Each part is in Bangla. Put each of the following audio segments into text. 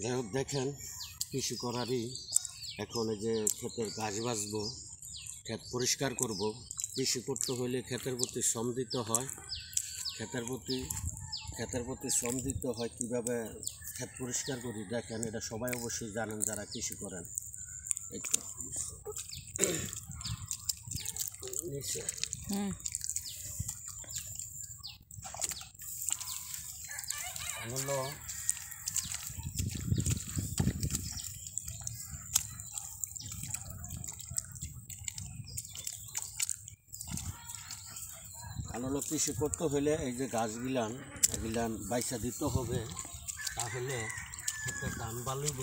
যাই হোক দেখেন কৃষি করারই এখন এই যে ক্ষেতের গাছ বাঁচবো, ক্ষেত পরিষ্কার করব। কৃষি করতে হলে ক্ষেতের প্রতি শ্রম দিতে হয়, ক্ষেতের প্রতি শ্রম দিতে হয়। কীভাবে ক্ষেত পরিষ্কার করি দেখেন, এটা সবাই অবশ্যই জানেন যারা কৃষি করেন। এই তো নিচে হলো কৃষি করতে হলে এই যে এগুলান বাইসা দিতে হবে, তাহলে খেতে ধান বালিব।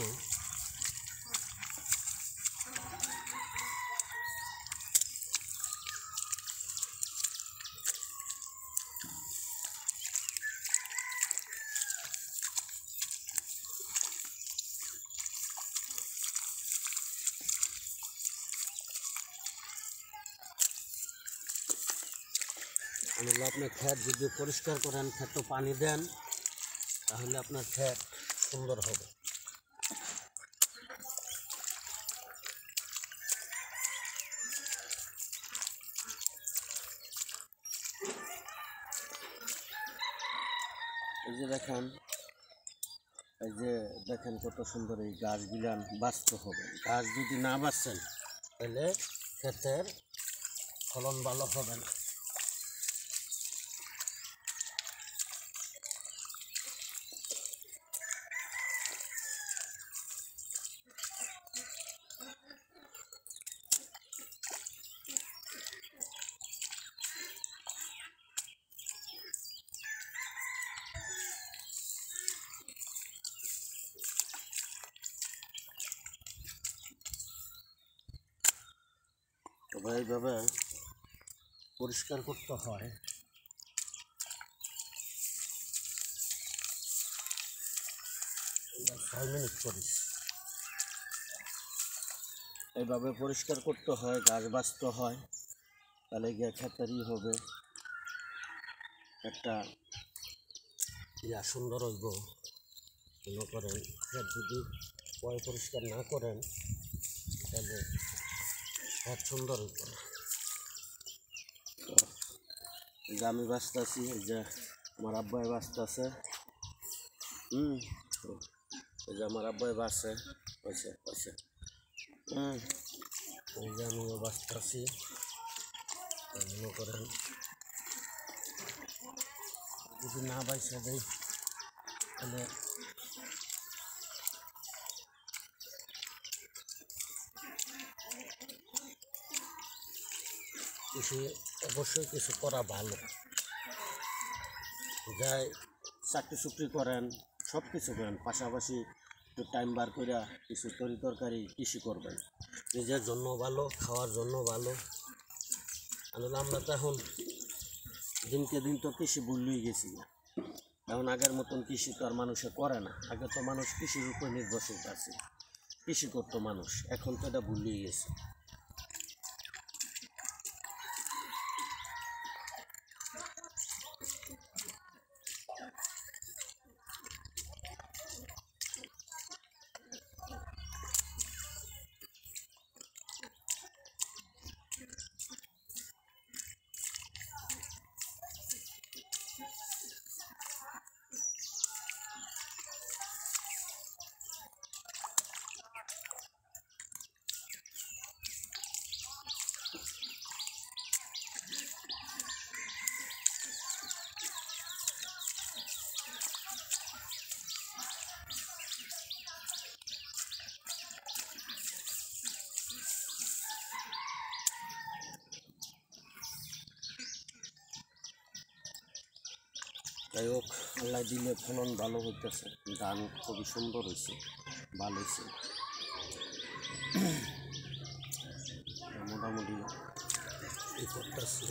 আপনার ক্ষেত যদি পরিষ্কার করেন, ক্ষেত পানি দেন, তাহলে আপনার ক্ষেত সুন্দর হবে। এই যে দেখেন কত সুন্দর এই গাছগুলান বাঁচতে হবে। গাছ যদি না বাঁচেন তাহলে ক্ষেতের ফলন ভালো হবে না। তবে এইভাবে পরিষ্কার করতে হয়। এইভাবে পরিষ্কার করতে হয়, গাছ বাঁচতে হয়, তাহলে গিয়ে ক্ষেতেরই হবে একটা সুন্দর হইব। মনে করেন ক্ষেত যদি পরিষ্কার না করেন তাহলে ক্ষেত সুন্দর হইব না। এই যে আমি বাঁচতেছি, এই যে আমার আব্বাই বাঁচতেছে, এই যে আমার আব্বাই বাঁচে পয়সা এই যে আমিও বাঁচতেছি। মনে করেন যদি না বাইসা দেয় তাহলে অবশ্যই কিছু করা ভালো। যাই চাকরি চুকরি করেন, সব কিছু করেন, পাশাপাশি একটু টাইম বার করে কিছু তরকারি কৃষি করবেন, নিজের জন্য ভালো, খাওয়ার জন্য ভালো। আমরা তো এখন দিনকে দিন তো কৃষি ভুলেই গেছি। এখন আগের মতন কৃষি তো আর মানুষে করে না। আগে তো মানুষ কৃষির উপর নির্ভরশীল আছে, কৃষি করতো মানুষ, এখন তো এটা ভুলেই গেছে। যাই হোক, আল্লাহ দিলে ফলন ভালো হইতেছে, ধান খুবই সুন্দর হয়েছে, ভালো হয়েছে। মোটামুটি এই করতেছে।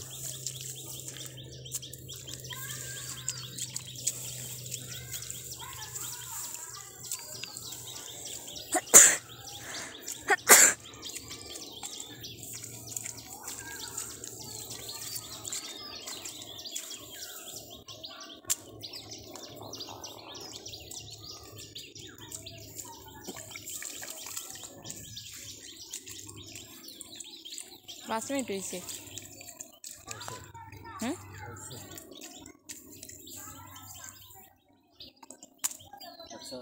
5 মিনিট হয়েছে। হুম, আচ্ছা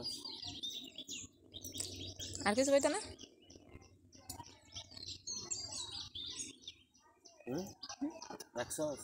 আর কিছু কইতো না? হুম দেখছস